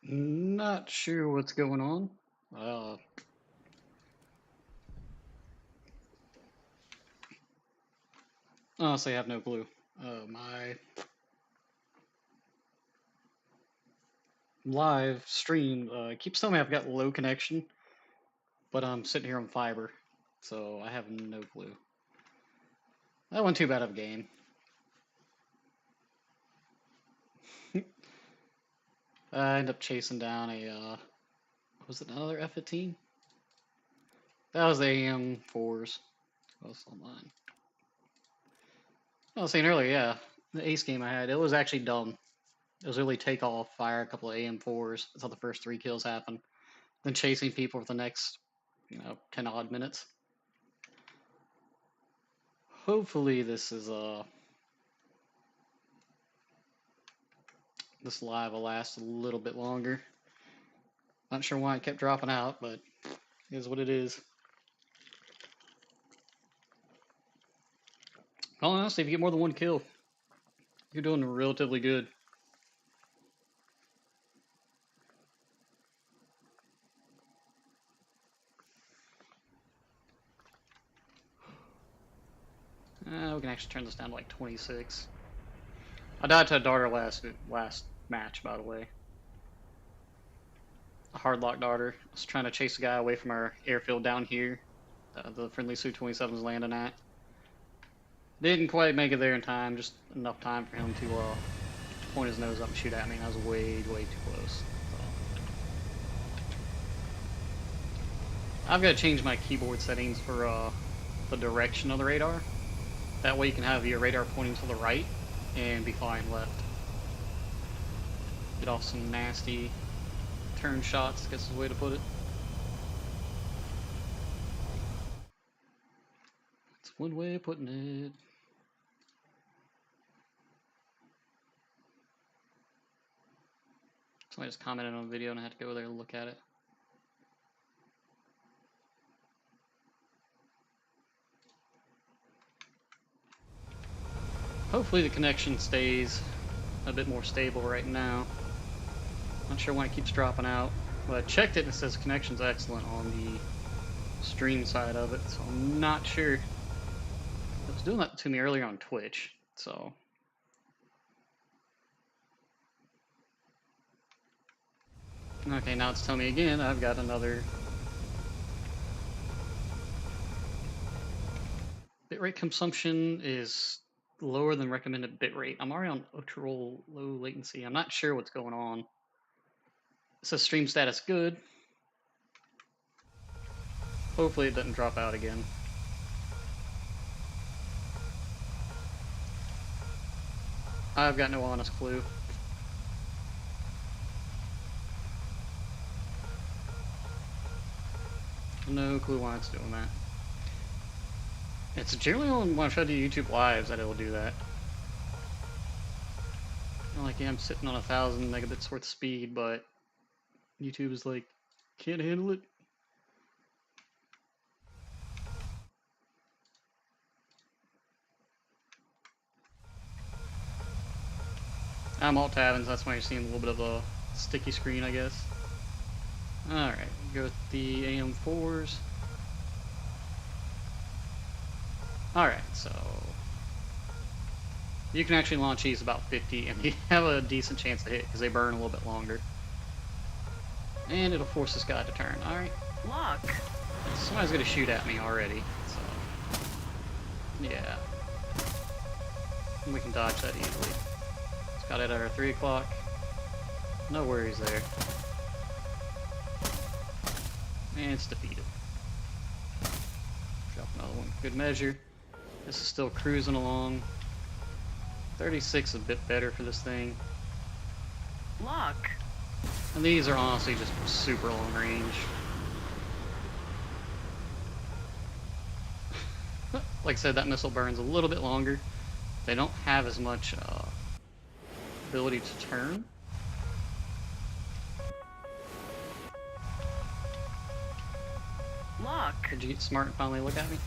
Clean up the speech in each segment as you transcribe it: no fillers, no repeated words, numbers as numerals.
Not sure what's going on. Uh, Honestly, I have no clue. My live stream keeps telling me I've got low connection, but I'm sitting here on fiber, so I have no clue. That wasn't too bad of a game. I ended up chasing down was it another F-15? That was the AM4s. That was online. I was saying earlier, yeah, the ace game I had, it was actually dumb. It was really take off, fire a couple of AM4s until the first three kills happened, then chasing people for the next, 10 odd minutes. Hopefully this live will last a little bit longer. Not sure why it kept dropping out, but it is what it is. Honestly, if you get more than one kill, you're doing relatively good. We can actually turn this down to like 26. I died to a darter last match, by the way. A hard lock darter. I was trying to chase a guy away from our airfield down here. The friendly Su-27 was landing at. Didn't quite make it there in time, just enough time for him to point his nose up and shoot at me, and I was way, way too close. So. I've got to change my keyboard settings for the direction of the radar. That way you can have your radar pointing to the right and be flying left. Get off some nasty turn shots, I guess is the way to put it. That's one way of putting it. Somebody just commented on a video and I had to go there and look at it. Hopefully the connection stays a bit more stable right now. Not sure why it keeps dropping out. Well, I checked it and it says connection's excellent on the stream side of it, so I'm not sure. It was doing that to me earlier on Twitch, so. Okay, now it's telling me again I've got another bitrate consumption is lower than recommended bitrate. I'm already on ultra low latency. I'm not sure what's going on. It says stream status good. Hopefully it doesn't drop out again. I've got no honest clue. No clue why it's doing that. It's generally only when I try to do YouTube lives that it'll do that. Like, yeah, I'm sitting on 1,000 megabits worth of speed, but YouTube is like, can't handle it. I'm alt-tabbing, so that's why you're seeing a little bit of a sticky screen, I guess. Alright, go with the AM4s. Alright, so you can actually launch these about 50 and you have a decent chance to hit because they burn a little bit longer. And it'll force this guy to turn. Alright. Lock. Somebody's gonna shoot at me already, so yeah. We can dodge that easily. It's got it at our 3 o'clock. No worries there. And it's defeated. Drop another one. Good measure. This is still cruising along. 36 is a bit better for this thing. Lock. And these are honestly just super long range. Like I said, that missile burns a little bit longer. They don't have as much ability to turn. Lock. Did you get smart and finally look at me?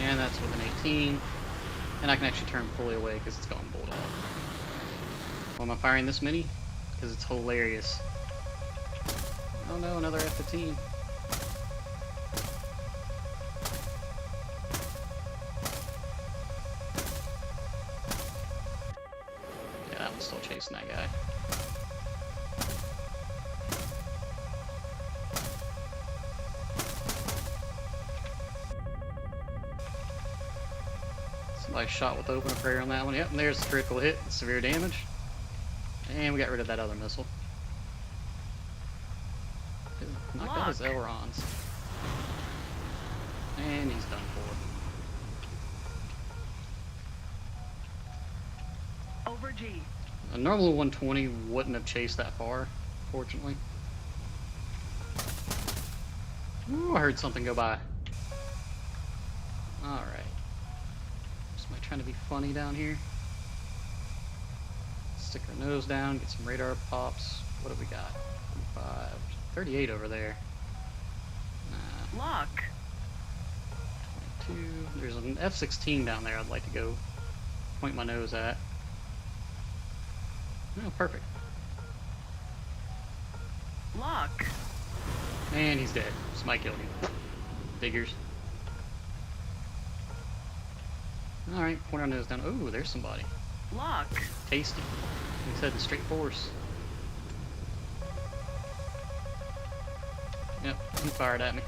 And that's with an 18. And I can actually turn fully away because it's going bulldog. Why am I firing this many? Because it's hilarious. Oh no, another F-15. Yeah, that one's still chasing that guy. Somebody shot with open prayer on that one. Yep, and there's the critical hit, severe damage. And we got rid of that other missile. Knocked out his ailerons. And he's done for. Over G. A normal 120 wouldn't have chased that far, fortunately. Ooh, I heard something go by. Alright. Somebody trying to be funny down here. Stick our nose down, get some radar pops. What have we got? 45, 38 over there. Lock. 22. There's an F-16 down there I'd like to go point my nose at. Oh, perfect. Lock. And he's dead. Somebody killed him. Figures. Alright, point our nose down. Oh, there's somebody. Lock. Tasty. He's heading straight for us. Yep, he fired at me.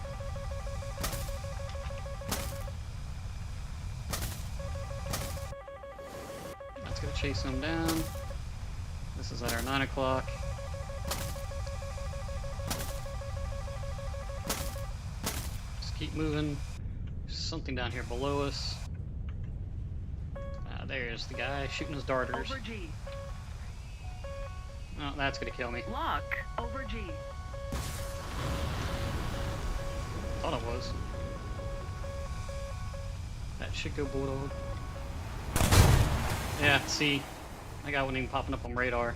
Let's go chase him down. This is at our 9 o'clock. Just keep moving. There's something down here below us. There's the guy shooting his darters. Over G. Oh, that's gonna kill me. Lock. Over G. Thought it was. That should go Bulldog. Yeah, see, that guy wasn't even popping up on radar.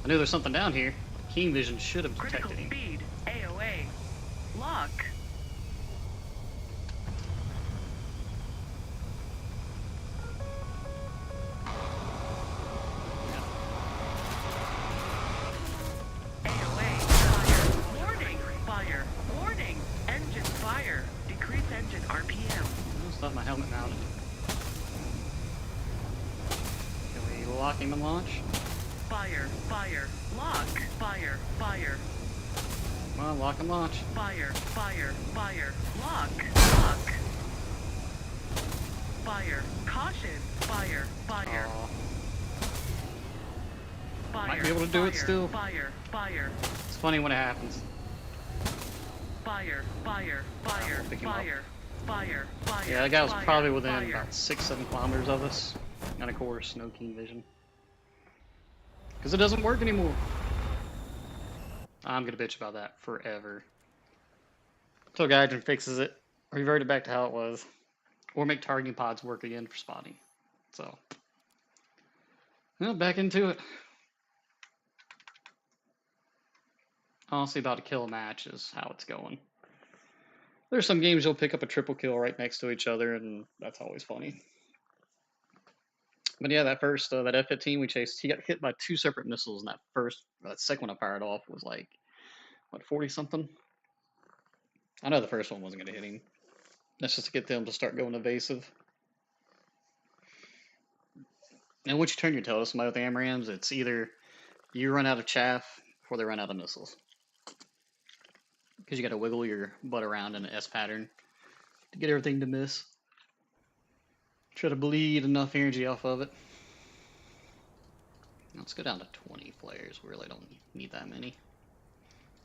I knew there's something down here. Keen vision should have Critical detected him. speed. AOA. Lock. AOA. Fire. Warning. Fire. Warning. Engine fire. Decrease engine RPM. I almost thought my helmet mounted. Can we lock him and launch? Fire. Fire. Lock. Fire. Fire. Come on, lock and launch. Fire. Fire. Fire. Lock. Lock. Fire. Caution. Fire. Fire. Aw, Fire. might be able to do it Fire. still. Fire. Fire. it's funny when it happens. Fire. Fire. Fire. we'll pick him up. Fire. Fire. Fire. Yeah, that guy was fire, probably within fire. about 6-7 kilometers of us. And of course, no keen vision. Because it doesn't work anymore. I'm gonna bitch about that forever. Until Gaijin fixes it, revert it back to how it was, or make targeting pods work again for spotting. So, well, back into it. Honestly, about to kill a match is how it's going. There's some games you'll pick up a triple kill right next to each other, and that's always funny. But yeah, that first, that F-15 we chased, he got hit by 2 separate missiles, and that second one I fired off was like, what, 40-something? I know the first one wasn't going to hit him. That's just to get them to start going evasive. And once you turn your tail to somebody with AMRAAMs, it's either you run out of chaff, or they run out of missiles. Because you got to wiggle your butt around in an S pattern to get everything to miss. Try to bleed enough energy off of it. Let's go down to 20 flares. We really don't need that many.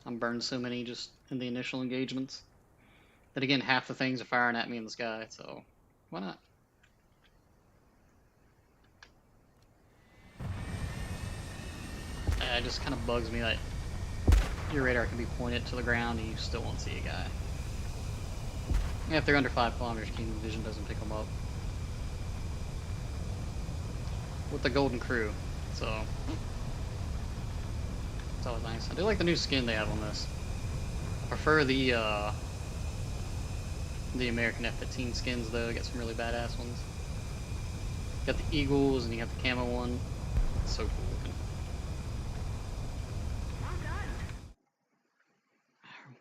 I'm burned so many just in the initial engagements. Then again, half the things are firing at me in the sky, so why not? It just kind of bugs me that your radar can be pointed to the ground and you still won't see a guy. Yeah, if they're under 5 kilometers, keen vision doesn't pick them up. With the golden crew, so it's always nice. I do like the new skin they have on this. I prefer the American F-15 skins though. Got some really badass ones. Got the eagles and you have the camo one. It's so cool looking. Well done.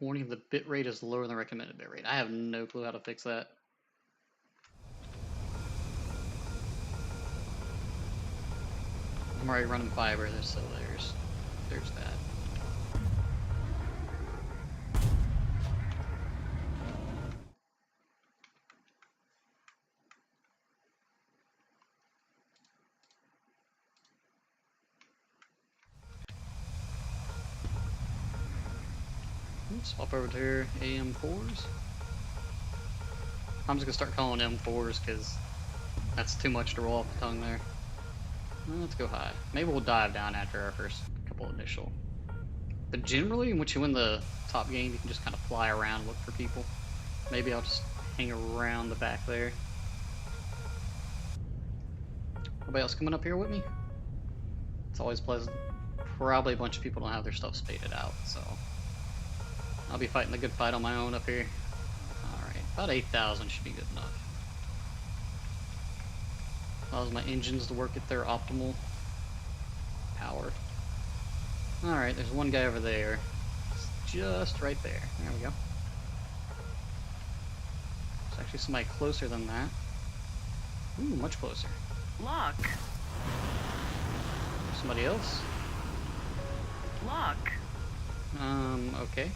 Warning, the bit rate is lower than the recommended bit rate. I have no clue how to fix that. I'm already running fiber, so there's that. Swap over to here, AM4s. I'm just gonna start calling M4s because that's too much to roll off the tongue there. Well, let's go high. Maybe we'll dive down after our first couple initial. But generally, once you win the top game, you can just kind of fly around and look for people. Maybe I'll just hang around the back there. Anybody else coming up here with me? It's always pleasant. Probably a bunch of people don't have their stuff spaded out, so I'll be fighting the good fight on my own up here. Alright, about 8,000 should be good enough. Allows my engines to work at their optimal power. Alright, there's one guy over there. It's just right there. There we go. There's actually somebody closer than that. Ooh, much closer. Lock. Somebody else? Lock. Okay.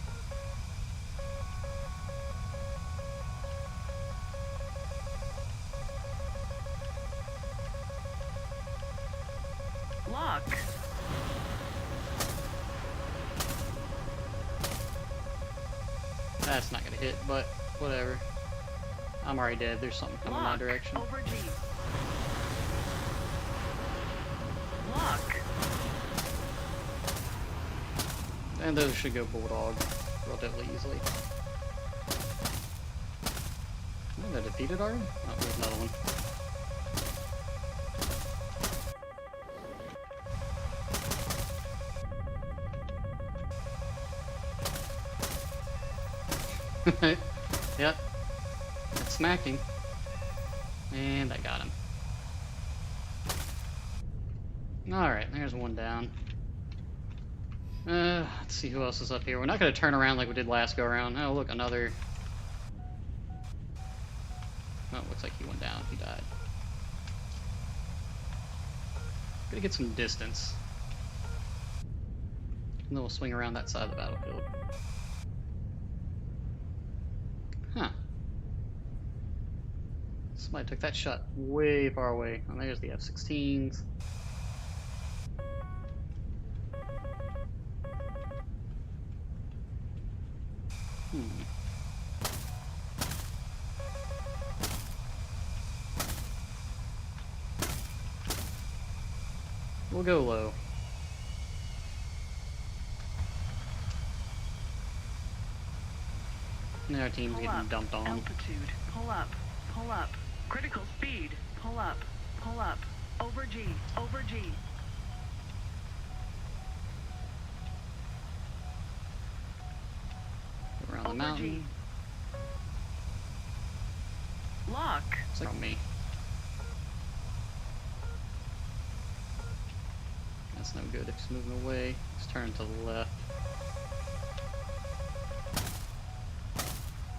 Lock. That's not gonna hit, but whatever. I'm already dead. There's something coming Lock. my direction. Over G. Lock. And those should go Bulldog relatively easily. Oh, they're defeated already? Oh, there's another one. Yep. It's smacking. And I got him. Alright, there's one down. Let's see who else is up here. We're not going to turn around like we did last go around. Oh, look, another. Oh, looks like he went down. He died. Gotta get some distance. And then we'll swing around that side of the battlefield. Huh. Somebody took that shot way far away. Oh, there's the F-16s. We'll go low. Now our team's Pull getting up. dumped on. Altitude. Pull up. Pull up. Critical speed. Pull up. Pull up. Over G. Over G. Around the Over mountain. G. Lock. It's like on me. That's no good if he's moving away. He's turning to the left.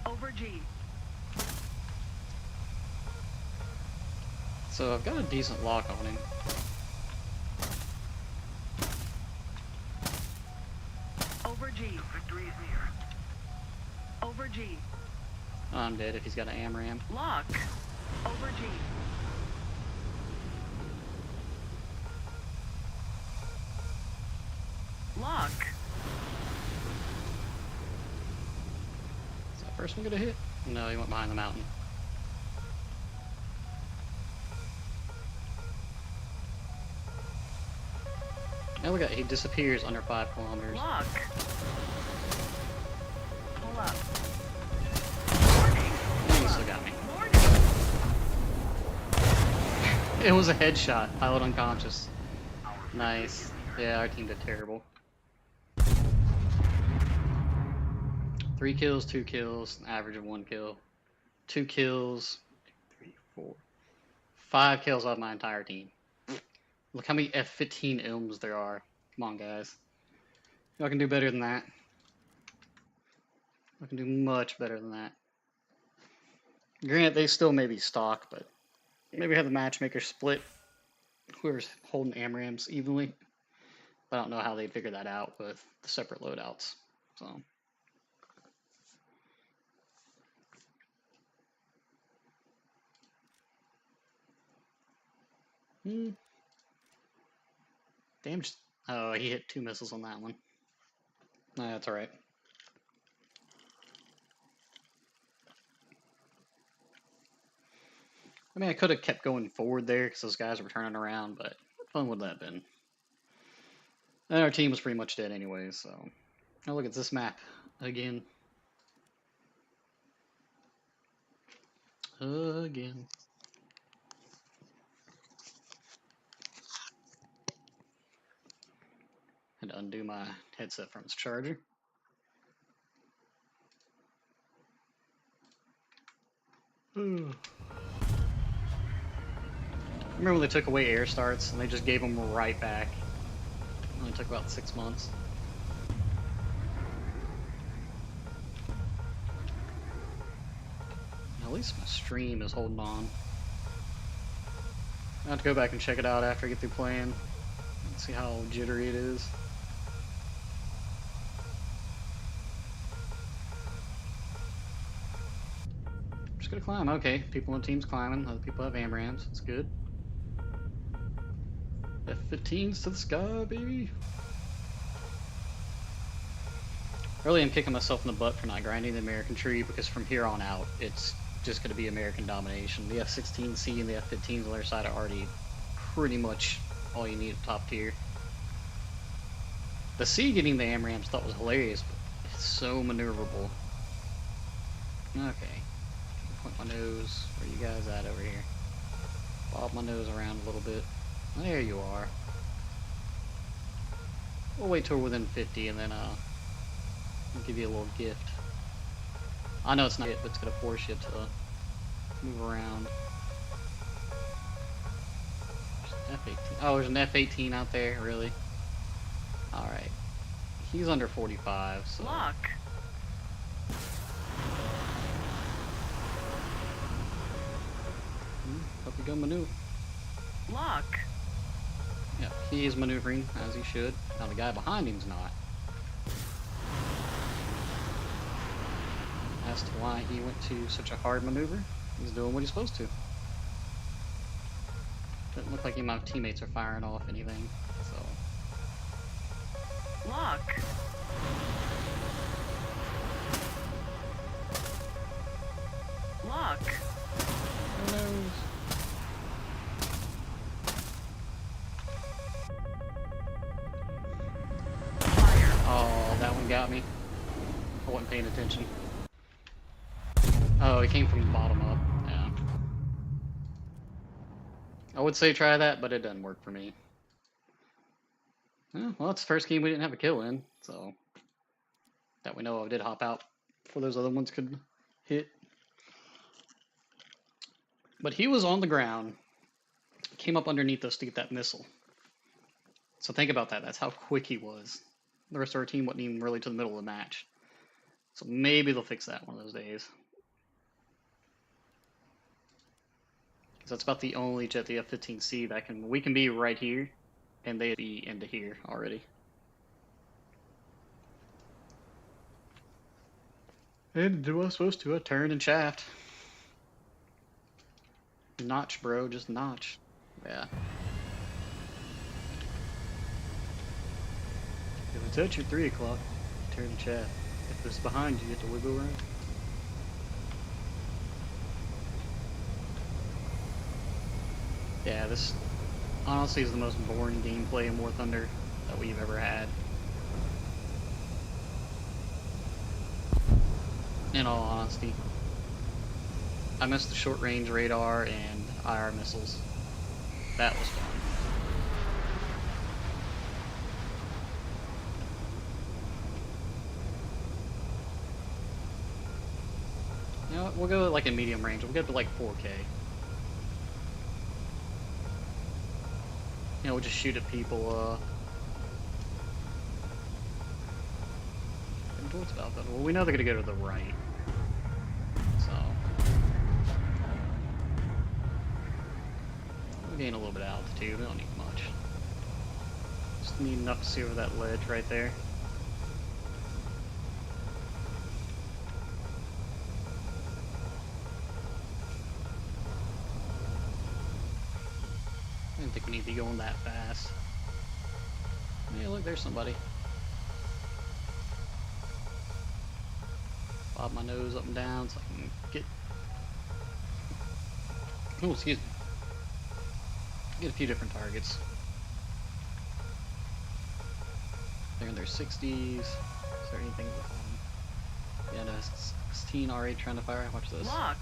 Over G. So I've got a decent lock on him. Over G. Victory is near. Over G. Oh, I'm dead if he's got an Amram. Lock. Over G. Lock. Is that first one gonna hit? No, he went behind the mountain. Now look at it, he disappears under 5 kilometers. Lock. Pull up. Warning. And he still got me. Warning. It was a headshot. Pilot unconscious. Nice. Yeah, our team did terrible. 3 kills, 2 kills, average of 1 kill. 2 kills, 3, 4, 5 kills off my entire team. Look how many F-15 ilms there are. Come on, guys. Y'all can do better than that. I can do much better than that. Granted, they still may be stock, but maybe have the matchmaker split whoever's holding Amrams evenly. But I don't know how they'd figure that out with the separate loadouts. So. Damage. Oh, he hit 2 missiles on that one. Nah, that's alright. I mean, I could have kept going forward there because those guys were turning around, but what fun would that have been? And our team was pretty much dead anyway, so. Oh, look at this map again. Again. Had to undo my headset from its charger. Remember when they took away air starts and they just gave them right back? It only took about 6 months. At least my stream is holding on. I have to go back and check it out after I get through playing. Let's see how jittery it is. Just gonna climb. Okay, people on the team's climbing. Other people have Amrams. That's good. F-15s to the sky, baby. Really, I'm kicking myself in the butt for not grinding the American tree because from here on out, it's just going to be American domination. The F-16C and the F-15s on their side are already pretty much all you need at top tier. The C getting the AMRAMs thought was hilarious, but it's so maneuverable. Okay. Point my nose. Where you guys at over here? Bob my nose around a little bit. There you are. We'll wait till we're within 50 and then I'll give you a little gift. I know it's not it, but it's gonna force you to move around. There's an F-18. Oh, there's an F-18 out there, really? Alright. He's under 45, so... Lock. Hope you go maneuver. Lock. Yeah, he is maneuvering, as he should. Now the guy behind him's not. As to why he went to such a hard maneuver, he's doing what he's supposed to. Doesn't look like any of my teammates are firing off anything, so... Lock. Lock. Who knows? Fire. Oh, that one got me. I wasn't paying attention. Oh, it came from the bottom up. Yeah. I would say try that, but it doesn't work for me. Well, it's the first game we didn't have a kill in, so that we know of. Did hop out before those other ones could hit. But he was on the ground, came up underneath us to get that missile. So think about that. That's how quick he was. The rest of our team wasn't even really to the middle of the match. So maybe they'll fix that one of those days. Because that's about the only jet, the F-15C, that we can be right here, and they'd be into here already. And do what I was supposed to, a turn and shaft. Notch, bro, just notch. Yeah. If it's at your 3 o'clock, turn and shaft. If it's behind you, you have to wiggle around. Yeah, this honestly is the most boring gameplay in War Thunder that we've ever had. In all honesty. I missed the short range radar and IR missiles. That was fun. You know what, we'll go like in medium range. We'll get to like 4K. You know, we'll just shoot at people, it's about that. Well, we know they're gonna go to the right. So we'll gain a little bit of altitude. We don't need much. Just need enough to see over that ledge right there. I didn't think we need to be going that fast. Hey, look, there's somebody. Bob my nose up and down so I can get... Oh, excuse me. Get a few different targets. They're in their 60s. Is there anything with them? Yeah, no, it's 16 R8 trying to fire. Watch this. Lock.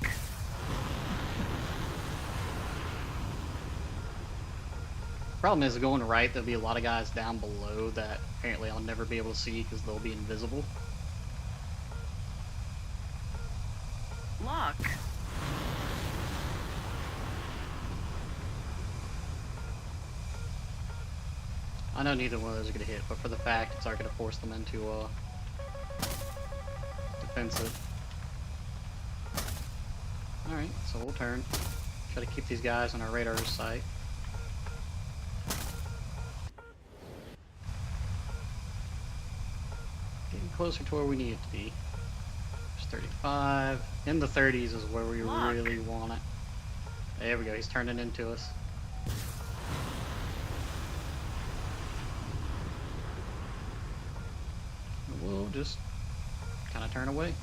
Problem is, going right, there'll be a lot of guys down below that apparently I'll never be able to see because they'll be invisible. Lock. I know neither one of those are going to hit, but for the fact it's going to force them into defensive. Alright, so we'll turn. Try to keep these guys on our radar sight. Getting closer to where we need it to be. There's 35. In the 30s is where we Lock. really want it. There we go, he's turning into us. We'll just kind of turn away.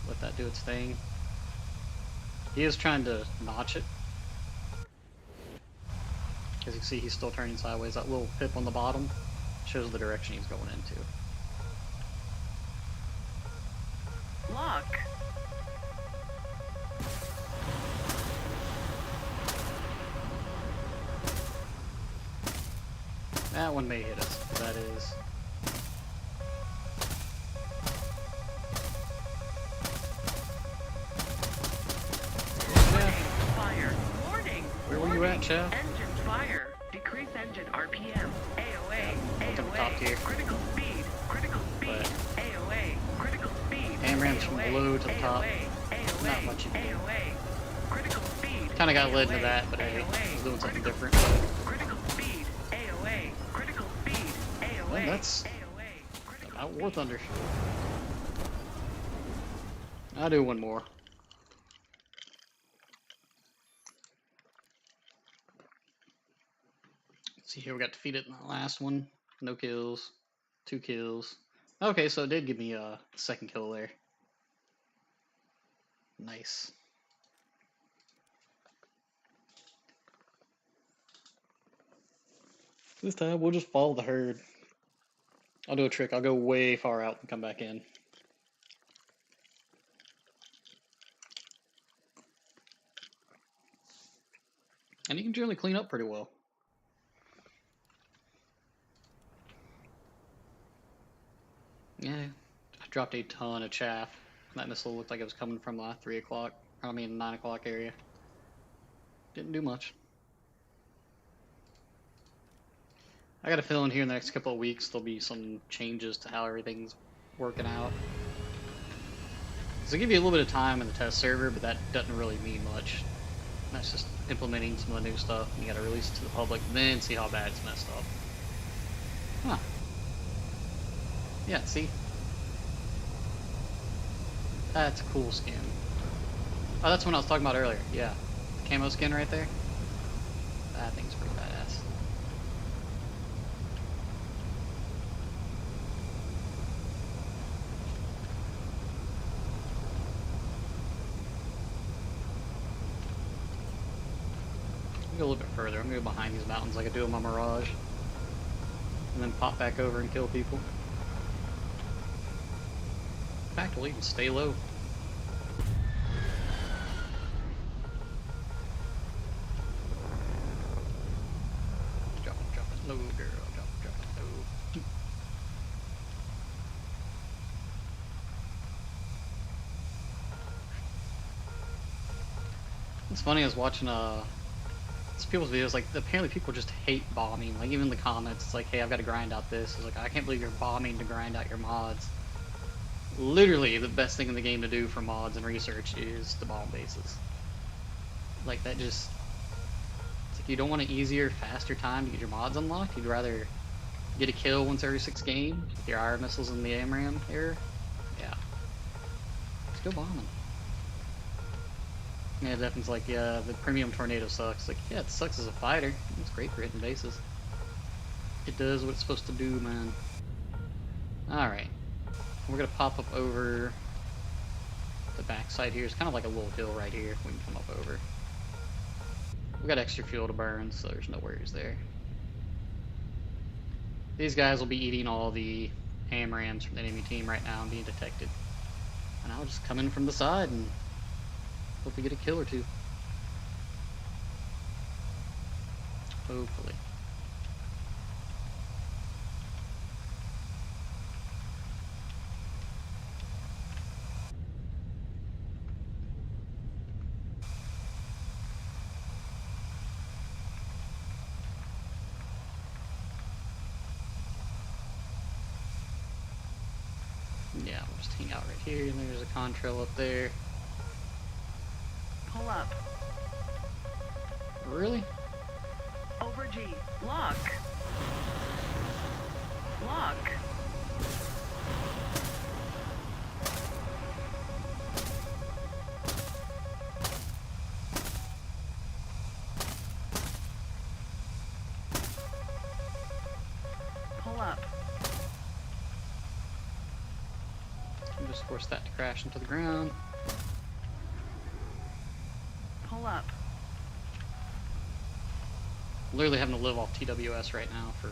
Let that do its thing. He is trying to notch it. As you can see, he's still turning sideways. That little pip on the bottom shows the direction he's going into. Lock. That one may hit us. That is. Fire. Warning. Where were you at, Chef? Engine fire. Decrease engine RPM. AOA. Up in the top tier. Critical speed. Critical speed. But AOA. Critical speed. Amram's from below to the top. AOA. Not much you can do. AOA. Critical speed. Kind of got led into AOA. that, but hey, he's doing something Critical different. speed. Critical speed. AOA. Critical speed. AOA. Well, that's AOA. Critical about War speed. Thunder. I'll do one more. See here, we got defeated in the last one. No kills, 2 kills. Okay, so it did give me a second kill there. Nice. This time we'll just follow the herd. I'll do a trick. I'll go way far out and come back in. And you can generally clean up pretty well. Yeah, I dropped a ton of chaff. That missile looked like it was coming from 3 o'clock, I mean 9 o'clock area. Didn't do much. I got a feeling here in the next couple of weeks there'll be some changes to how everything's working out. So they give you a little bit of time in the test server, but that doesn't really mean much. That's just implementing some of the new stuff. You gotta release it to the public, then see how bad it's messed up. Huh. Yeah, see? That's a cool skin. Oh, that's what I was talking about earlier. Yeah. The camo skin right there. That thing's pretty badass. Go a little bit further. I'm gonna go behind these mountains like I do in my Mirage. And then pop back over and kill people. In fact, we'll even stay low. Drop it low, girl. Drop it low. It's funny, I was watching watch people's videos, like, apparently people just hate bombing. Like, even in the comments, it's like, hey, I've got to grind out this. It's like, I can't believe you're bombing to grind out your mods. Literally, the best thing in the game to do for mods and research is to bomb bases. Like, that just... It's like, you don't want an easier, faster time to get your mods unlocked. You'd rather get a kill once every 6 games with your iron missiles in the Amraam era. Yeah. Let's go bombing. Yeah, Defin's like, yeah, the premium tornado sucks. Like, yeah, it sucks as a fighter. It's great for hitting bases. It does what it's supposed to do, man. Alright. We're gonna pop up over the backside here. It's kind of like a little hill right here. We can come up over. We got extra fuel to burn, so there's no worries there. These guys will be eating all the Amrams from the enemy team right now and being detected. And I'll just come in from the side and hope we get a kill or two. Hopefully. Yeah, we'll just hang out right here, and there's a contrail up there. Pull up. Really? Over G. Lock. Lock. Pull up. I'll just force that to crash into the ground. Pull up. Literally having to live off TWS right now for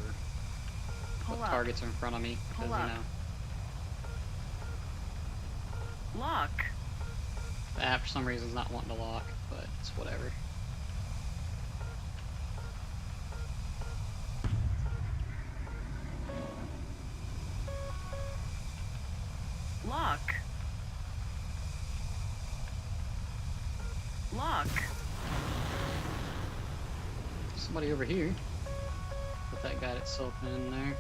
Pull what up. targets are in front of me. Because, Pull up. Lock. The app for some reason is not wanting to lock, but it's whatever. Lock. Lock. Somebody over here. Put that guy itself in there.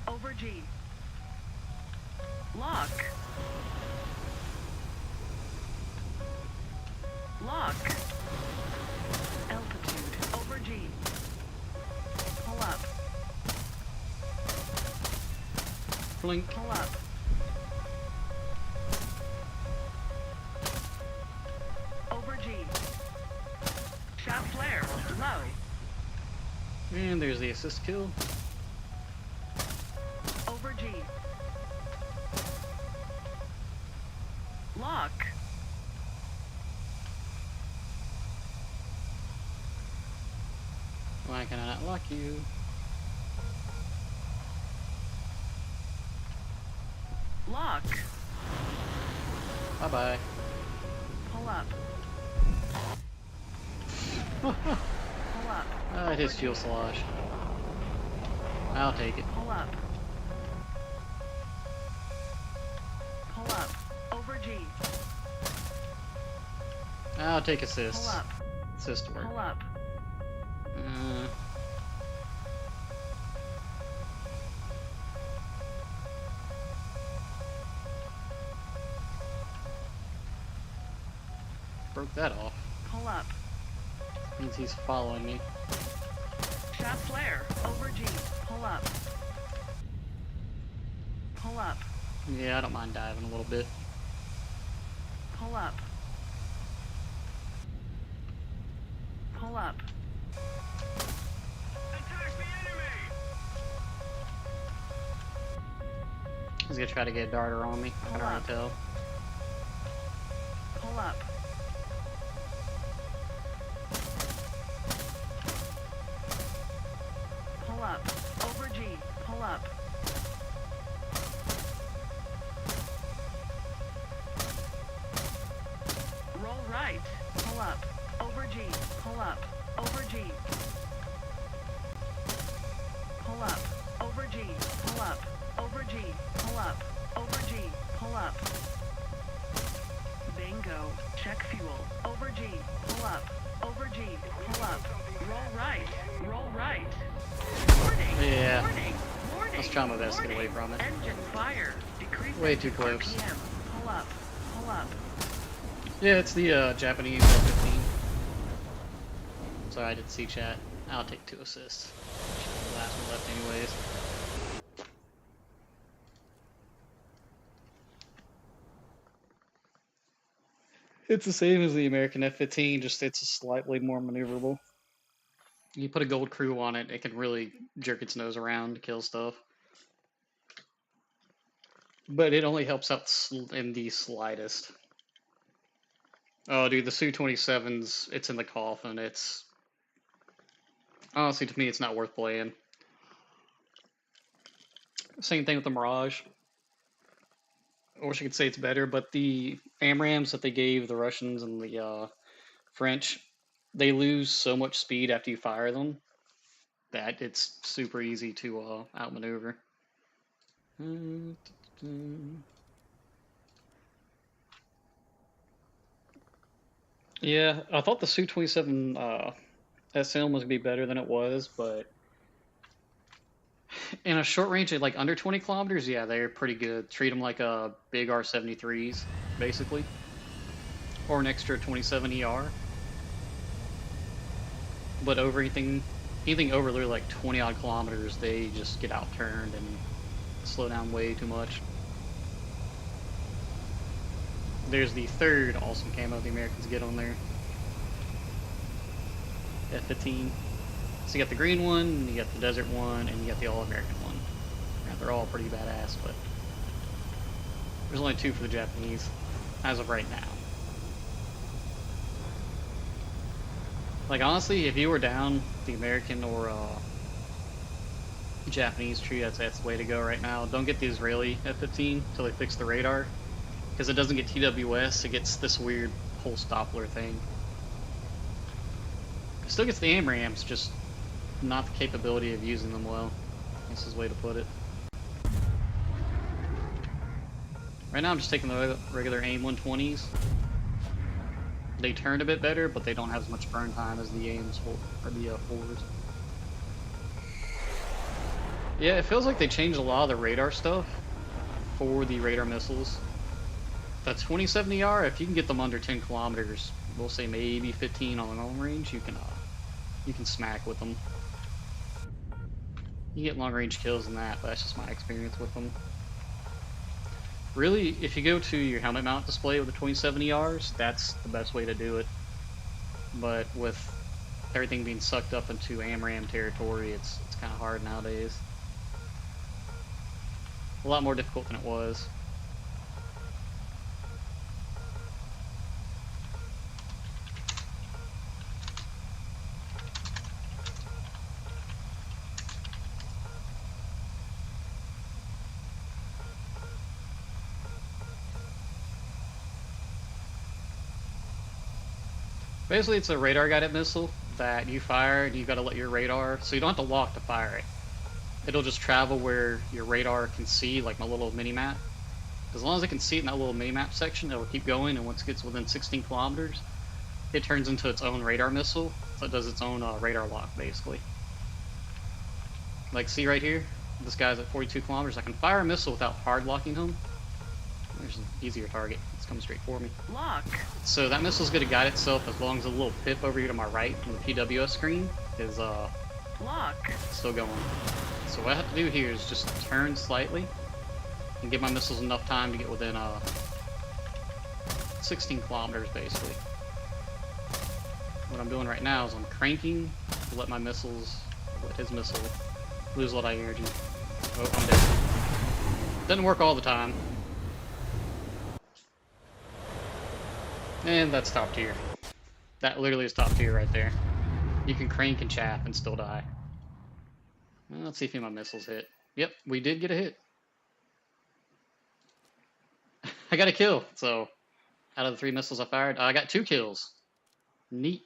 Over G. Lock. Lock. Altitude. Over G. Pull up. Blink. Pull up. Over G. Shot flare. Low. And there's the assist kill. Over G. Lock. Why can I not lock you? Lock. Bye bye. Pull up. Pull up. It is fuel slosh. I'll take it. Pull up. Pull up. Over G. I'll take assist. Pull up. Assist work. Pull up. Broke that off. Pull up. Means he's following me. Shot flare. Over G. Pull up. Pull up. Yeah, I don't mind diving a little bit. Pull up. Pull up. Attack the enemy! He's gonna try to get a darter on me. I can Pull already up. tell. Pull up. Pull up. Over G. Pull up. Roll right. Pull up. Over G. Pull up. Over G. Pull up. Over G. Pull up. Over G. Pull up. Over G. Pull up. Bingo. auto. Check fuel. Over G. Pull up. Over G. Pull up. Roll right. Roll right. Warning. Yeah. Warning. Warning. Let's try my best to get away from it. Engine fire. Decrease Way too close. RPM. Pull up. Pull up. Yeah, it's the Japanese F-15. Sorry, I did see chat. I'll take 2 assists. The last one left anyways. It's the same as the American F-15, just it's slightly more maneuverable. You put a gold crew on it, it can really jerk its nose around to kill stuff. But it only helps out in the slightest. Oh, dude, the Su-27s, it's in the coffin. It's... Honestly, to me, it's not worth playing. Same thing with the Mirage. I wish I could say it's better, but the AMRAAMs that they gave the Russians and the French, they lose so much speed after you fire them that it's super easy to outmaneuver. Yeah, I thought the Su-27 SM was gonna be better than it was, but in a short range at like under 20 kilometers, yeah, they're pretty good. Treat them like big R-73s, basically, or an extra 27 ER. But over anything over literally like 20 odd kilometers, they just get outturned and slow down way too much. There's the third awesome camo the Americans get on there. F-15. So you got the green one, you got the desert one, and you got the all-American one. Now, they're all pretty badass, but there's only 2 for the Japanese, as of right now. Like, honestly, if you were down the American or Japanese tree, that's the way to go right now. Don't get the Israeli F-15 until they fix the radar, because it doesn't get TWS, it gets this weird pulse Doppler thing. It still gets the AMRAAMs, just not the capability of using them well. This is the way to put it. Right now I'm just taking the regular AIM 120s. They turn a bit better, but they don't have as much burn time as the AIMs or the 4s. Yeah, it feels like they changed a lot of the radar stuff for the radar missiles. That 2070R, if you can get them under 10 kilometers, we'll say maybe 15 on the long range, you can smack with them. You get long range kills in that, but that's just my experience with them. Really, if you go to your helmet mount display with the 2070Rs, that's the best way to do it. But with everything being sucked up into AMRAAM territory, it's kind of hard nowadays. A lot more difficult than it was. Basically, it's a radar-guided missile that you fire, and you got to let your radar, so you don't have to lock to fire it. It'll just travel where your radar can see, like my little mini-map. As long as it can see it in that little mini-map section, it'll keep going, and once it gets within 16 kilometers, it turns into its own radar missile, so it does its own radar lock, basically. Like, see right here? This guy's at 42 kilometers. I can fire a missile without hard locking him. There's an easier target. It's coming straight for me. Lock. So that missile's going to guide itself as long as the little pip over here to my right on the PWS screen is Lock. still going. So what I have to do here is just turn slightly and give my missiles enough time to get within 16 kilometers basically. What I'm doing right now is I'm cranking to let his missile lose a lot of energy. Oh, I'm dead. Doesn't work all the time. And that's top tier. That literally is top tier right there. You can crank and chaff and still die. Well, let's see if any of my missiles hit. Yep, we did get a hit. I got a kill, so out of the 3 missiles I fired, I got 2 kills. Neat.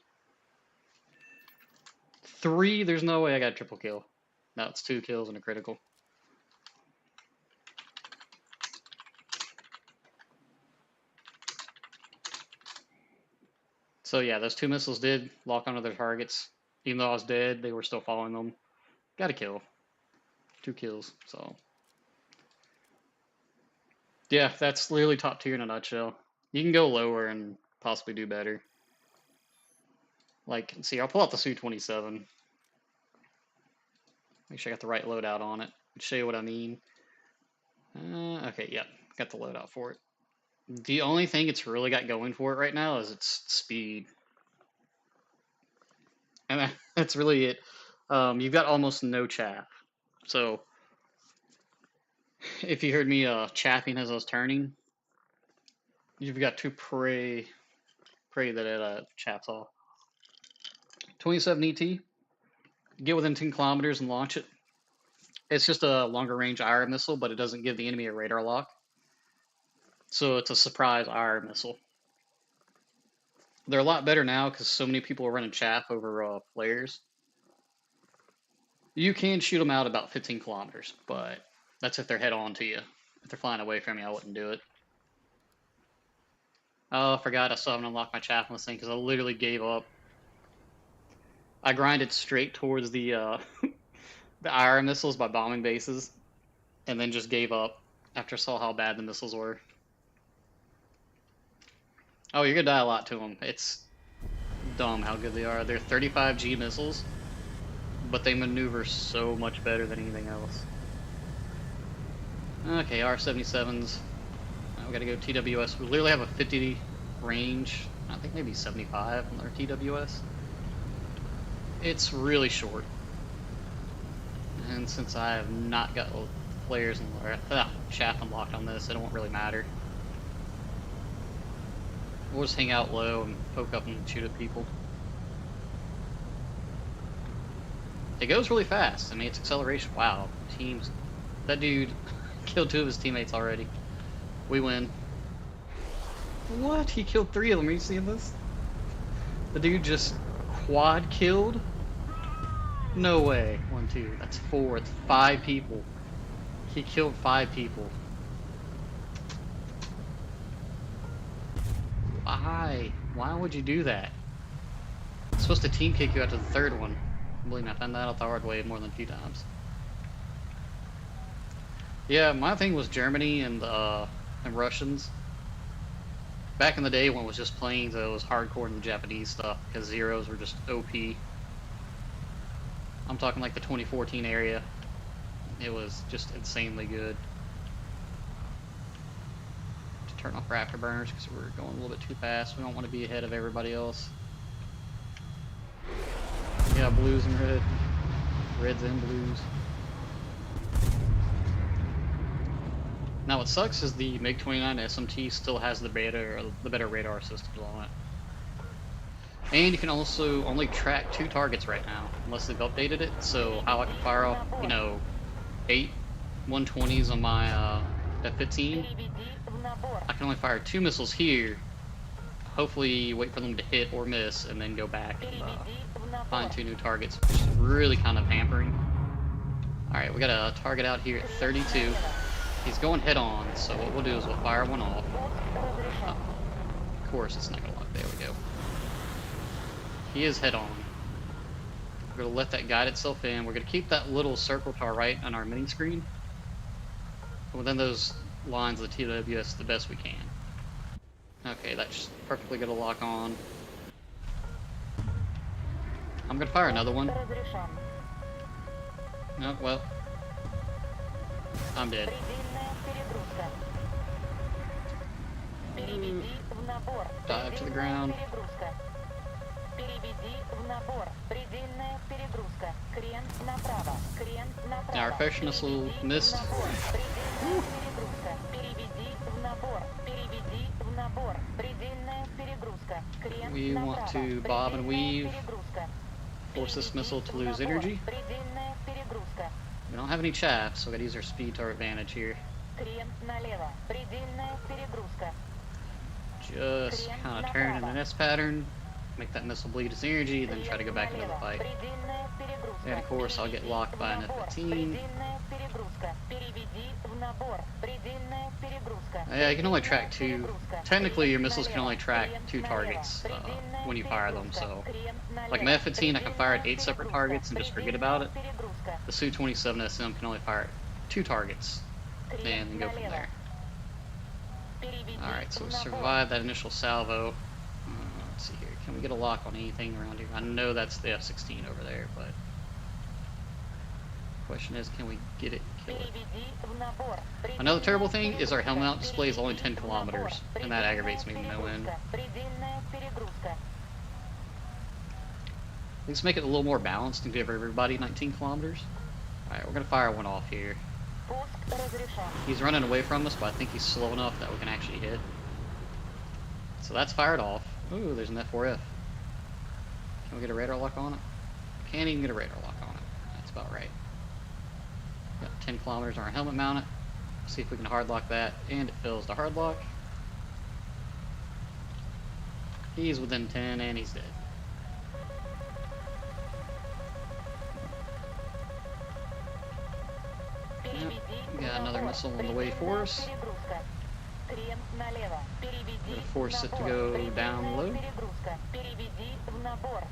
3, there's no way I got a triple kill. No, it's 2 kills and a critical. So yeah, those 2 missiles did lock onto their targets. Even though I was dead, they were still following them. Got a kill. 2 kills. So yeah, that's literally top tier in a nutshell. You can go lower and possibly do better. Like, see, I'll pull out the Su-27. Make sure I got the right loadout on it. Show you what I mean. Okay, yep, got the loadout for it. The only thing it's really got going for it right now is its speed. And that's really it. You've got almost no chaff. So, if you heard me chaffing as I was turning, you've got to pray that it chaps off. 27 ET, get within 10 kilometers and launch it. It's just a longer range IR missile, but it doesn't give the enemy a radar lock. So it's a surprise IR missile. They're a lot better now because so many people are running chaff over flares. You can shoot them out about 15 kilometers, but that's if they're head on to you. If they're flying away from you, I wouldn't do it. Oh, I forgot I still haven't unlocked my chaff on this thing because I literally gave up. I grinded straight towards the the IR missiles by bombing bases, and then just gave up after I saw how bad the missiles were. Oh, you're gonna die a lot to them. It's dumb how good they are. They're 35G missiles, but they maneuver so much better than anything else. Okay, R-77s. We gotta go TWS. We literally have a 50 range. I think maybe 75 on our TWS. It's really short. And since I have not got flares and chaff unlocked on this, it won't really matter. We'll just hang out low and poke up and shoot at people. It goes really fast. I mean, it's acceleration. Wow, teams. That dude killed 2 of his teammates already. We win. What? He killed 3 of them. Are you seeing this? The dude just quad killed? No way. 1, 2. That's 4. It's 5 people. He killed 5 people. Why? Why would you do that? It's supposed to team kick you out to the 3rd one. Believe me, I found that out the hard way more than a few times. Yeah, my thing was Germany and Russians. Back in the day when it was just planes, it was hardcore in the Japanese stuff because zeros were just OP. I'm talking like the 2014 area. It was just insanely good. To turn off our afterburners because we're going a little bit too fast. We don't want to be ahead of everybody else. Yeah, blues and red. Reds and blues. Now what sucks is the MiG-29 SMT still has the better radar systems on it. And you can also only track 2 targets right now, unless they've updated it. So how I can fire off, 8 120s on my F-15, I can only fire 2 missiles here. Hopefully wait for them to hit or miss, and then go back and find 2 new targets, which is really kind of hampering. Alright, we got a target out here at 32. He's going head on, so what we'll do is we'll fire one off. Oh, of course it's not gonna lock. There we go. He is head on. We're gonna let that guide itself in. We're gonna keep that little circle to our right on our mini screen. Within those lines of the TWS the best we can. Okay, that's perfectly gonna lock on. I'm gonna fire another one. No, well, I'm dead. Dive to the ground. Our first missile missed. We want to bob and weave. Force this missile to lose energy. We don't have any chaff, so we gotta use our speed to our advantage here. Just kind of turn in an S pattern. make that missile bleed its energy, then try to go back into the fight. And of course, I'll get locked by an F-15. Yeah, you can only track two. Technically, your missiles can only track two targets when you fire them. So, like my F-15, I can fire at 8 separate targets and just forget about it. The Su-27 SM can only fire at 2 targets and then go from there. Alright, so we survived that initial salvo. Let's see here. Can we get a lock on anything around here? I know that's the F-16 over there, but question is, can we get it, kill it? Another terrible thing is our helmet mount display is only 10 kilometers, and that aggravates me no end. Let's make it a little more balanced and give everybody 19 kilometers. Alright, we're going to fire one off here. He's running away from us, but I think he's slow enough that we can actually hit. So that's fired off. Ooh, there's an F4F. Can we get a radar lock on it? Can't even get a radar lock on it. That's about right. Got 10 kilometers on our helmet mounted. See if we can hard lock that, and it fails to hard lock. He's within 10 and he's dead. Yep. We got another missile on the way for us. We're gonna force it to go down low.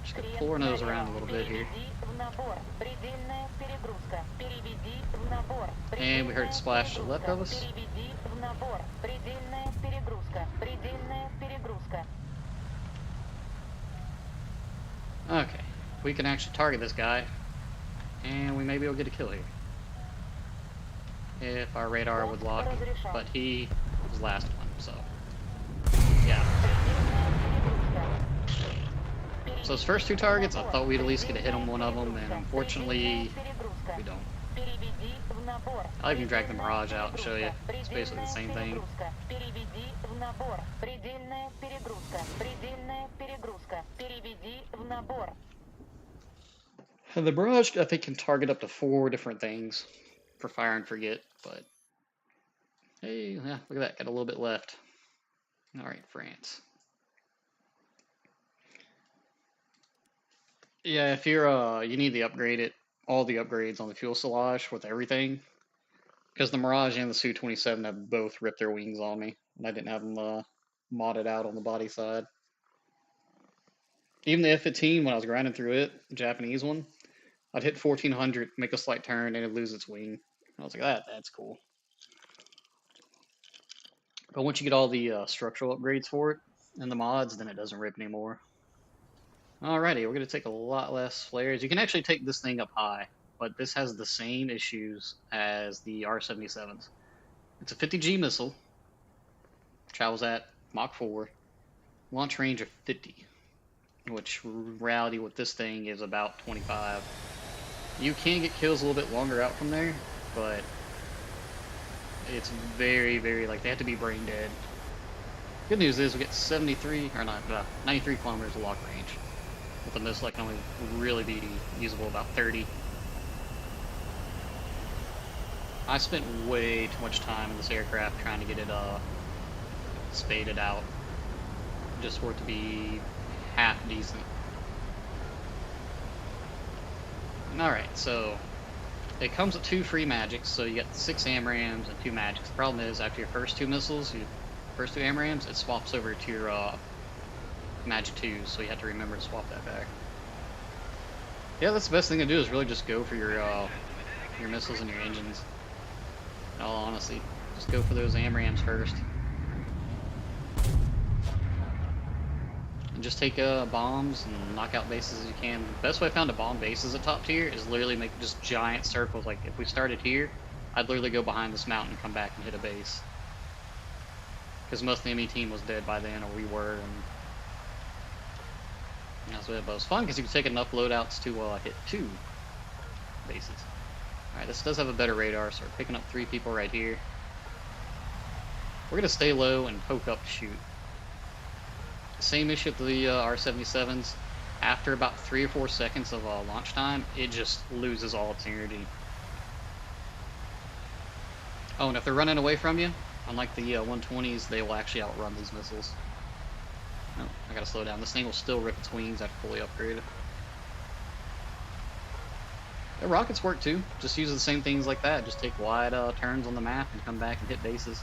Just gonna pull our nose around a little bit here. And we heard it splash to the left of us. Okay, we can actually target this guy, and we maybe will get a kill here. If our radar would lock, but he was the last one, so yeah. So those first 2 targets, I thought we'd at least get a hit on one of them, and unfortunately, we don't. I'll even drag the Mirage out and show you. It's basically the same thing. And the Mirage, I think, can target up to 4 different things for fire and forget, but hey, yeah, look at that, got a little bit left. Alright, France. Yeah, if you're, you need to upgrade it, all the upgrades on the fuselage with everything, because the Mirage and the Su-27 have both ripped their wings on me, and I didn't have them modded out on the body side. Even the F-15, when I was grinding through it, the Japanese one, I'd hit 1400, make a slight turn, and it'd lose its wing. I was like, that's cool. But once you get all the structural upgrades for it and the mods, then it doesn't rip anymore. Alrighty, we're going to take a lot less flares. You can actually take this thing up high, but this has the same issues as the R-77s. It's a 50G missile, travels at Mach 4, launch range of 50, which in reality with this thing is about 25. You can get kills a little bit longer out from there, but it's very, very, like, they have to be brain dead. Good news is we get 93 kilometers of lock range. With the missile, I can only really be usable about 30. I spent way too much time in this aircraft trying to get it spaded out, just for it to be half decent. Alright, so it comes with 2 free magics, so you get 6 AMRAAMs and 2 magics. The problem is, after your first 2 missiles, your first 2 AMRAAMs, it swaps over to your magic 2s, so you have to remember to swap that back. Yeah, that's the best thing to do, is really just go for your missiles and your engines. In all honesty, just go for those AMRAAMs first. And just take bombs and knock out bases as you can. The best way I found to bomb bases at top tier is literally make just giant circles. Like if we started here, I'd literally go behind this mountain and come back and hit a base. Because most of the enemy team was dead by then, or we were. And that's what it was fun, because you could take enough loadouts to hit 2 bases. Alright, this does have a better radar, so we're picking up 3 people right here. We're going to stay low and poke up to shoot. Same issue with the R-77s. After about 3 or 4 seconds of launch time, it just loses all its energy. Oh, and if they're running away from you, unlike the 120s, they will actually outrun these missiles. No, I gotta slow down. This thing will still rip its wings after fully upgraded. The rockets work too. Just use the same things like that. Just take wide turns on the map and come back and hit bases.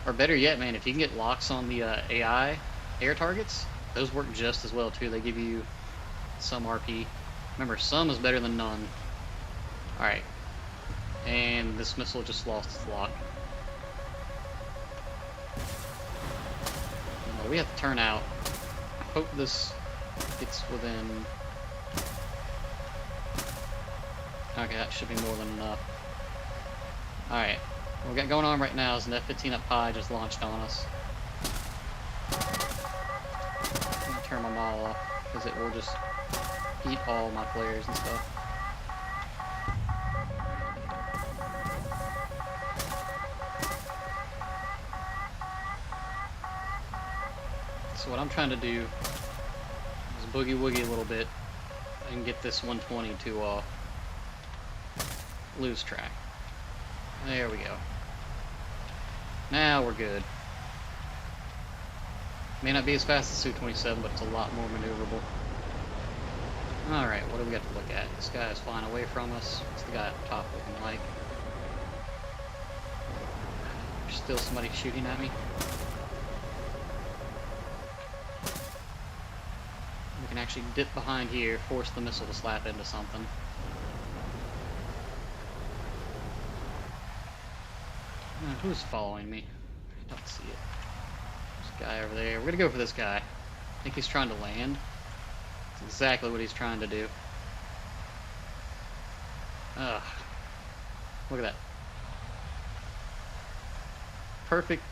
Or better yet, man, if you can get locks on the AI air targets, those work just as well too. They give you some RP. Remember, some is better than none. Alright. And this missile just lost its lock. Well, we have to turn out. I hope this gets within... Okay, that should be more than enough. Alright. What we got going on right now is an F-15 up high just launched on us. I'm gonna turn my maul off, because it will just eat all my flares and stuff. So what I'm trying to do is boogie woogie a little bit and get this 120 to lose track. There we go. Now we're good. May not be as fast as Su-27, but it's a lot more maneuverable. Alright, what do we got to look at? This guy is flying away from us. What's the guy up top looking like? There's still somebody shooting at me. We can actually dip behind here, force the missile to slap into something. Who's following me? I don't see it. There's a guy over there. We're gonna go for this guy. I think he's trying to land. That's exactly what he's trying to do. Ugh. Look at that. Perfect.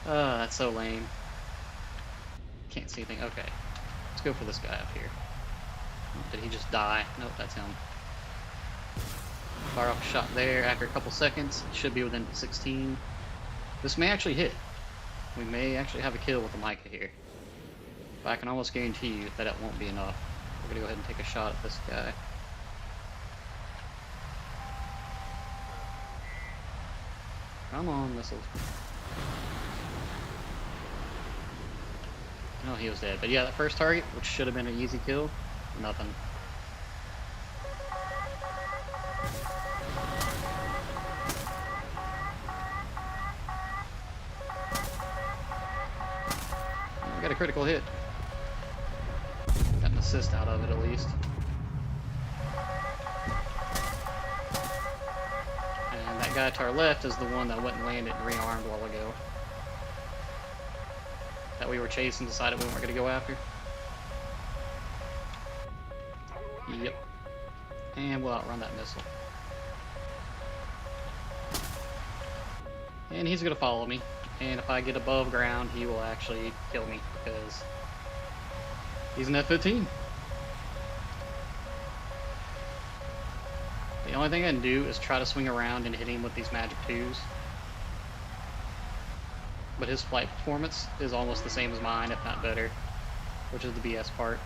That's so lame. Can't see anything. Okay. Let's go for this guy up here. Did he just die? Nope, that's him. Fire off a shot there after a couple seconds. It should be within 16. This may actually hit. We may actually have a kill with the Micah here. But I can almost guarantee you that it won't be enough. We're gonna go ahead and take a shot at this guy. Come on, missiles. Oh, he was dead. But yeah, that first target, which should have been an easy kill, nothing. I got a critical hit. Got an assist out of it at least. And that guy to our left is the one that went and landed and rearmed a while ago. That we were chasing, decided we weren't going to go after. Yep. And we'll outrun that missile. And he's going to follow me. And if I get above ground, he will actually kill me because he's an F-15. The only thing I can do is try to swing around and hit him with these magic 2s. But his flight performance is almost the same as mine, if not better, which is the BS part.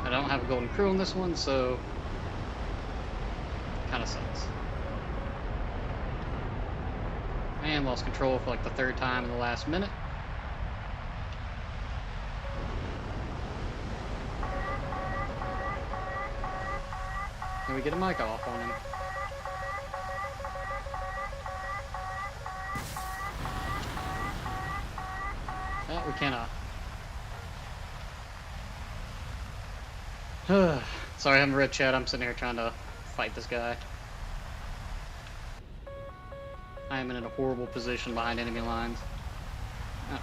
I don't have a golden crew on this one, so kind of sucks. And lost control for like the 3rd time in the last minute. Can we get a mic off on him? We cannot. Sorry, I haven't read chat. I'm sitting here trying to fight this guy. I am in a horrible position behind enemy lines. Oh.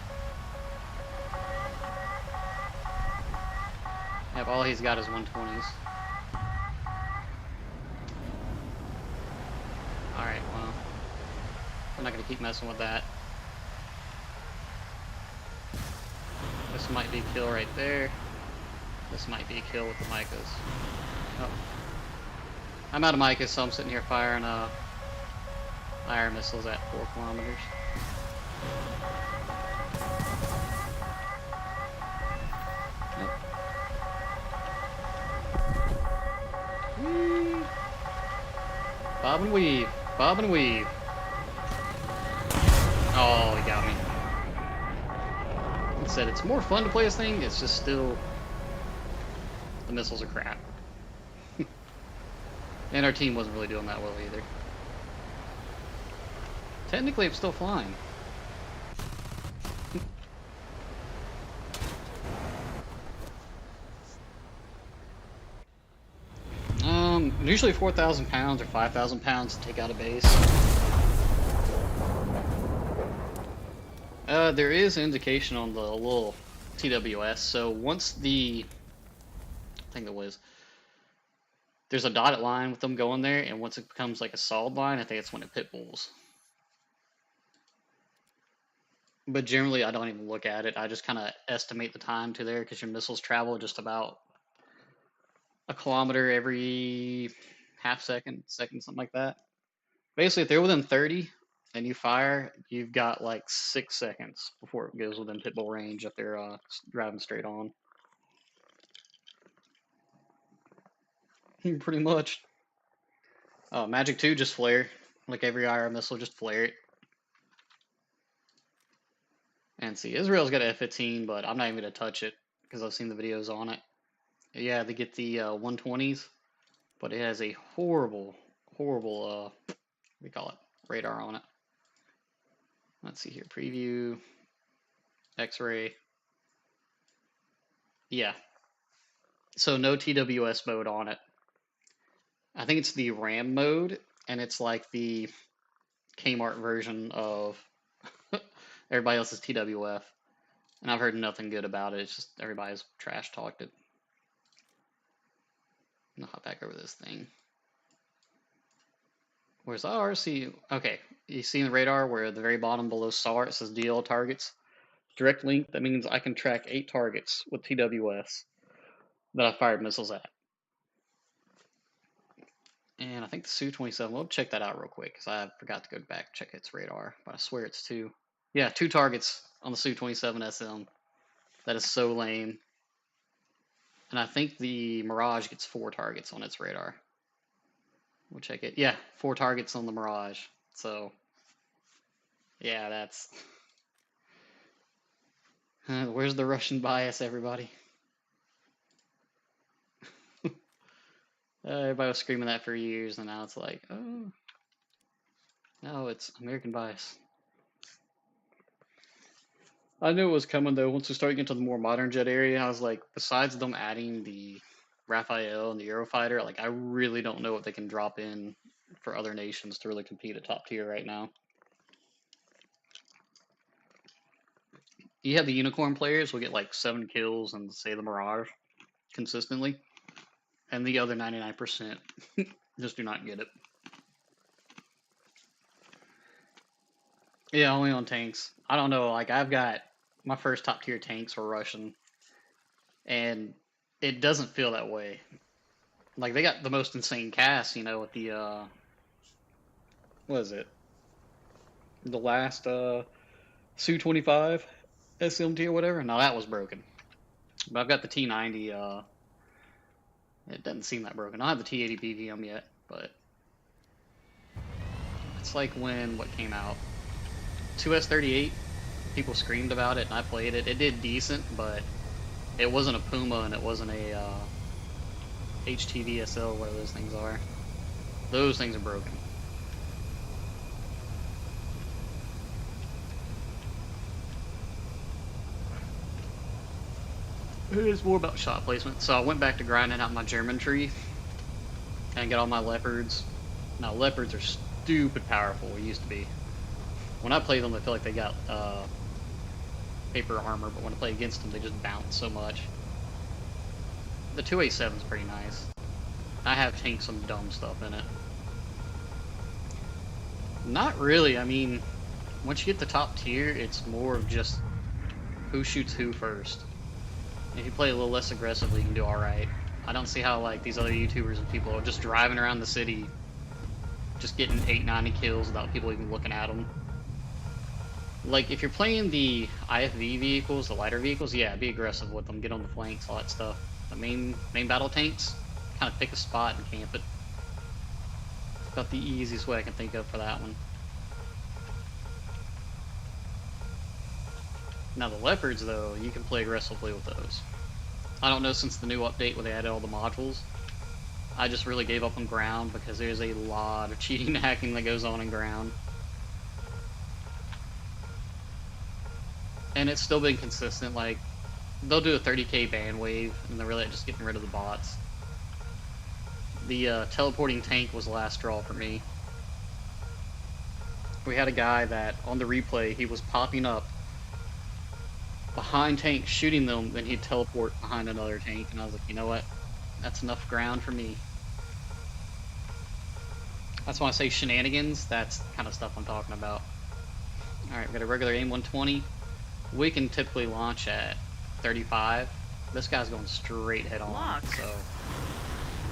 Yep, all he's got is 120s. Alright, well, I'm not going to keep messing with that. This might be a kill right there. This might be a kill with the Micahs. Oh. I'm out of Micahs, so I'm sitting here firing iron missiles at 4 kilometers. Bob and weave. Bob and weave. Oh, he got me. Like I said, it's more fun to play this thing. It's just still... the missiles are crap. And our team wasn't really doing that well either. Technically, I'm still flying. Usually 4,000 pounds or 5,000 pounds to take out a base. There is an indication on the little TWS. So once the, I think it was, there's a dotted line with them going there, and once it becomes like a solid line, I think it's when it pit bulls. But generally, I don't even look at it. I just kind of estimate the time to there because your missiles travel just about a kilometer every half second, something like that. Basically, if they're within 30 and you fire, you've got like 6 seconds before it goes within pitbull range if they're driving straight on. Pretty much. Magic 2, just flare. Like every IR missile, just flare it. And see, Israel's got a F-15, but I'm not even going to touch it because I've seen the videos on it. Yeah, they get the 120s, but it has a horrible, what do you call it, radar on it. Let's see here, preview, X-ray. Yeah, so no TWS mode on it. I think it's the RAM mode, and it's like the Kmart version of everybody else's TWF. And I've heard nothing good about it. It's just everybody's trash talked it. I'm gonna hop back over this thing. Where's RC? Okay, you see in the radar where at the very bottom below SAR it says DL targets. Direct link, that means I can track 8 targets with TWS that I fired missiles at. And I think the Su-27, we'll check that out real quick because I forgot to go back and check its radar, but I swear it's 2. Yeah, 2 targets on the Su-27 SM. That is so lame. And I think the Mirage gets 4 targets on its radar. We'll check it. Yeah, 4 targets on the Mirage. So, yeah, that's... where's the Russian bias, everybody? Everybody was screaming that for years, and now it's like, oh... no, it's American bias. I knew it was coming, though. Once we started getting to the more modern jet area, I was like, besides them adding the Raphael and the Eurofighter, like, I really don't know what they can drop in for other nations to really compete at top tier right now. You have the Unicorn players will get like 7 kills and say the Mirage consistently, and the other 99% just do not get it. Yeah, only on tanks. I don't know, like, I've got my first top tier tanks were Russian, and it doesn't feel that way. Like, they got the most insane cast, you know, with the, what is it? The last, Su-25 SMT or whatever? No, that was broken. But I've got the T-90, it doesn't seem that broken. I don't have the T-80 BVM yet, but it's like when, what came out? 2S38, people screamed about it, and I played it. It did decent, but it wasn't a Puma, and it wasn't a HTVSL, whatever those things are. Those things are broken. It is more about shot placement. So I went back to grinding out my German tree and got all my leopards. Now, leopards are stupid powerful, it used to be. When I play them, I feel like they got paper armor, but when I play against them, they just bounce so much. The 2A7 is pretty nice. I have tanked some dumb stuff in it. Not really, I mean, once you get the top tier, it's more of just who shoots who first. If you play a little less aggressively, you can do alright. I don't see how, like, these other YouTubers and people are just driving around the city, just getting 890 kills without people even looking at them. Like, if you're playing the IFV vehicles, the lighter vehicles, yeah, be aggressive with them, get on the flanks, all that stuff. The main battle tanks, kind of pick a spot and camp it. About the easiest way I can think of for that one. Now the leopards, though, you can play aggressively with those. I don't know, since the new update where they added all the modules, I just really gave up on ground because there's a lot of cheating and hacking that goes on in ground. And it's still been consistent, like, they'll do a 30k ban wave, and they're really just getting rid of the bots. The teleporting tank was the last straw for me. We had a guy that, on the replay, he was popping up behind tanks, shooting them, then he'd teleport behind another tank, and I was like, you know what? That's enough ground for me. That's why I say shenanigans, that's the kind of stuff I'm talking about. Alright, we got a regular aim 120. We can typically launch at 35. This guy's going straight head on, so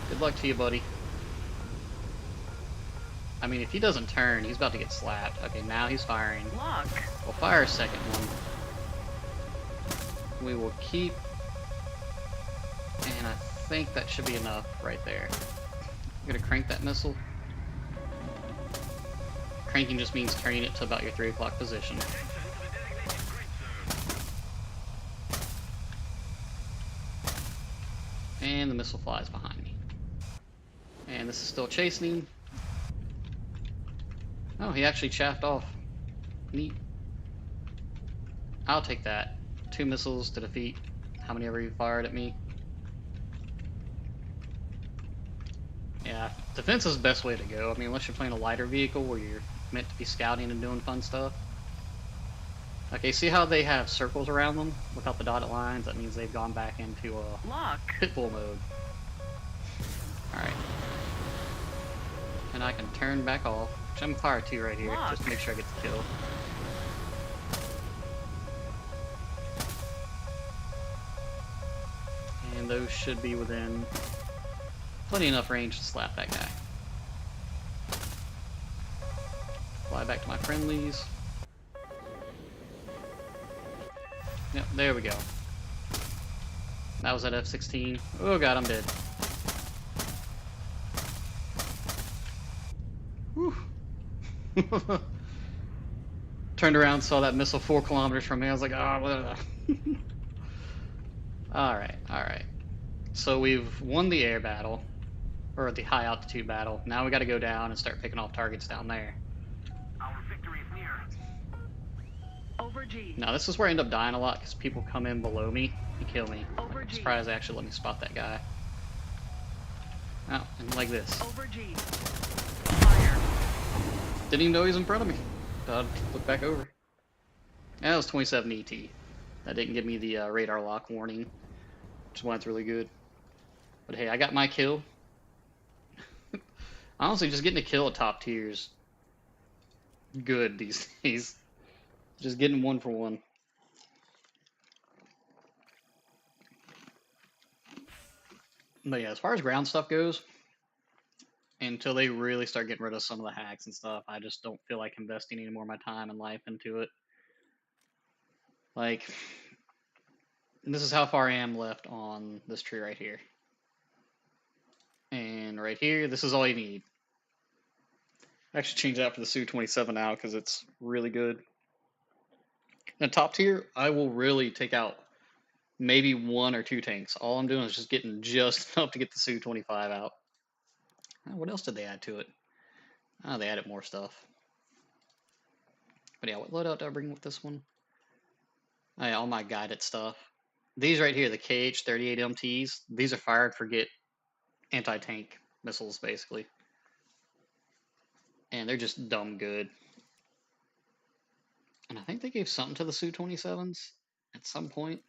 good luck to you, buddy. I mean, if he doesn't turn, he's about to get slapped. Okay, now he's firing. We'll fire a second one. We will keep, and I think that should be enough right there. I'm gonna crank that missile. Cranking just means turning it to about your 3 o'clock position. And the missile flies behind me. And this is still chasing him. Oh, he actually chaffed off. Neat. I'll take that. 2 missiles to defeat how many ever he fired at me. Yeah, defense is the best way to go. I mean, unless you're playing a lighter vehicle where you're meant to be scouting and doing fun stuff. Okay, see how they have circles around them without the dotted lines? That means they've gone back into pitbull mode. Alright. And I can turn back off, which I'm fire 2 right here, just to make sure I get the kill. And those should be within plenty enough range to slap that guy. Fly back to my friendlies. Yep, there we go. That was at F-16. Oh god, I'm dead. Whew. Turned around, saw that missile 4 kilometers from me. I was like, oh, alright, alright. So we've won the air battle, or the high altitude battle. Now we gotta go down and start picking off targets down there. Our victory is near. Over G. Now this is where I end up dying a lot because people come in below me and kill me. Like, I'm surprised they actually let me spot that guy. Oh, and like this. Over G. Fire. Didn't even know he was in front of me. I'd look back over. That was 27 ET. That didn't give me the radar lock warning, which is why it's really good. But hey, I got my kill. Honestly, just getting a kill at top tiers good these days. Just getting 1 for 1. But yeah, as far as ground stuff goes, until they really start getting rid of some of the hacks and stuff, I just don't feel like investing any more of my time and life into it. Like, this is how far I am left on this tree right here. And right here, this is all you need. I actually changed that for the Su-27 now because it's really good. And top tier, I will really take out maybe 1 or 2 tanks. All I'm doing is just getting just enough to get the Su-25 out. What else did they add to it? Oh, they added more stuff. But yeah, what loadout did I bring with this one? Oh yeah, all my guided stuff. These right here, the KH-38MTs, these are fire and forget anti-tank missiles, basically. And they're just dumb good. And I think they gave something to the Su-27s at some point.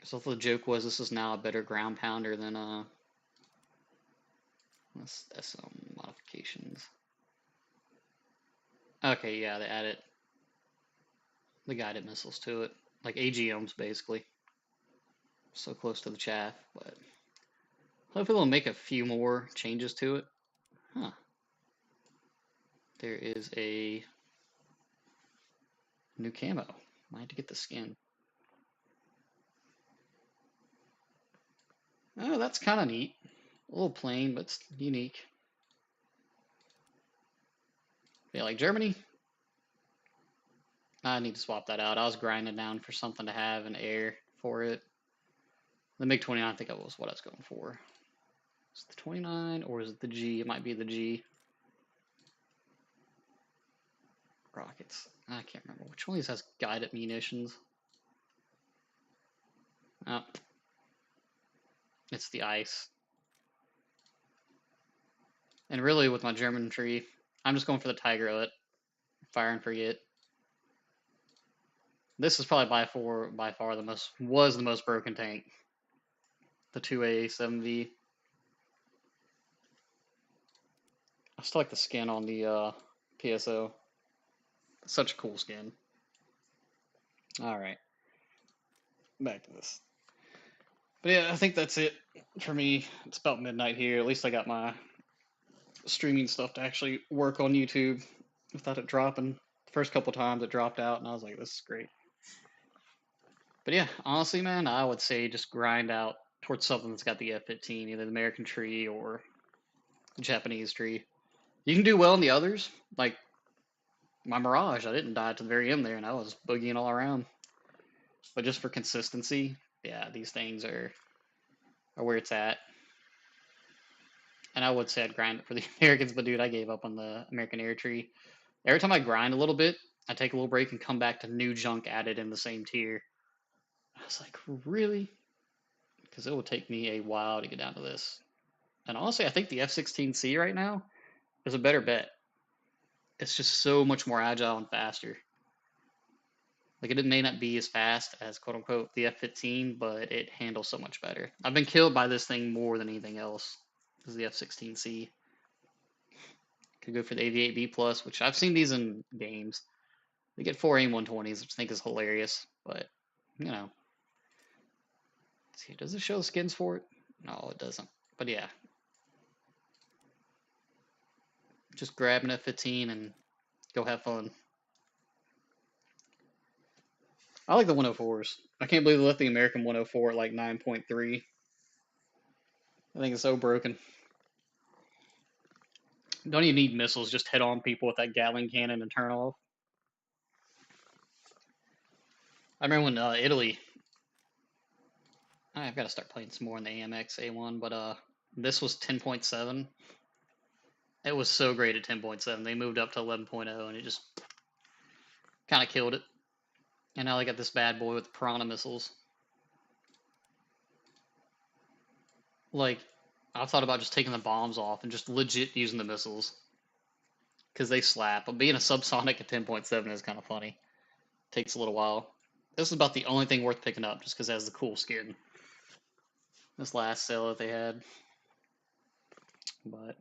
So the joke was this is now a better ground pounder than that's some modifications. Okay, yeah, they added the guided missiles to it, like AGMs basically. So close to the chaff, but hopefully they'll make a few more changes to it. Huh. There is a new camo. Might have to get the skin. Oh, that's kind of neat. A little plain, but it's unique. Yeah, like Germany, I need to swap that out. I was grinding down for something to have an air for it. The MiG-29, I think that was what I was going for. Is it the 29 or is it the G? It might be the G. Rockets. I can't remember. Which one of these has guided munitions? Oh, it's the ice. And really, with my German tree, I'm just going for the Tiger Lit. Fire and forget. This is probably by far the most broken tank. The 2A7V. I still like the skin on the PSO. Such a cool skin. Alright, back to this. But yeah, I think that's it for me. It's about midnight here. At least I got my streaming stuff to actually work on YouTube without it dropping. The first couple times it dropped out, and I was like, this is great. But yeah, honestly, man, I would say just grind out towards something that's got the F-15, either the American tree or the Japanese tree. You can do well in the others, like my Mirage. I didn't die to the very end there, and I was boogieing all around. But just for consistency, yeah, these things are where it's at. And I would say I'd grind it for the Americans, but dude, I gave up on the American Air Tree. Every time I grind a little bit, I take a little break and come back to new junk added in the same tier. I was like, really? Because it will take me a while to get down to this. And honestly, I think the F-16C right now is a better bet. It's just so much more agile and faster. Like it may not be as fast as quote unquote the F-15, but it handles so much better. I've been killed by this thing more than anything else. This is the F-16C. Could go for the AV-8B plus, which I've seen these in games. They get 4 AIM-120s, which I think is hilarious, but you know. Let's see, does it show the skins for it? No, it doesn't. But yeah, just grab an F-15 and go have fun. I like the 104s. I can't believe they left the American 104 at like 9.3. I think it's so broken. Don't even need missiles, just head on people with that Gatling cannon and turn off. I remember when Italy. I've got to start playing some more in the AMX A1, but this was 10.7. It was so great at 10.7. They moved up to 11.0 and it just kind of killed it. And now they got this bad boy with Piranha missiles. Like, I've thought about just taking the bombs off and just legit using the missiles. Because they slap. But being a subsonic at 10.7 is kind of funny. Takes a little while. This is about the only thing worth picking up just because it has the cool skin. This last sale that they had. But,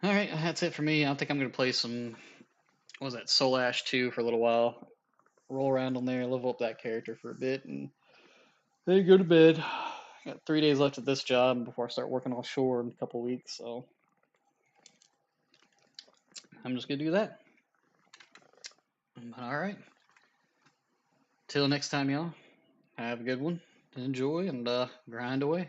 alright, that's it for me. I think I'm going to play some, what was that, Soul Ash 2 for a little while. Roll around on there, level up that character for a bit, and then go to bed. Got 3 days left at this job before I start working offshore in a couple weeks, so I'm just gonna do that. Alright. Till next time, y'all. Have a good one. Enjoy and grind away.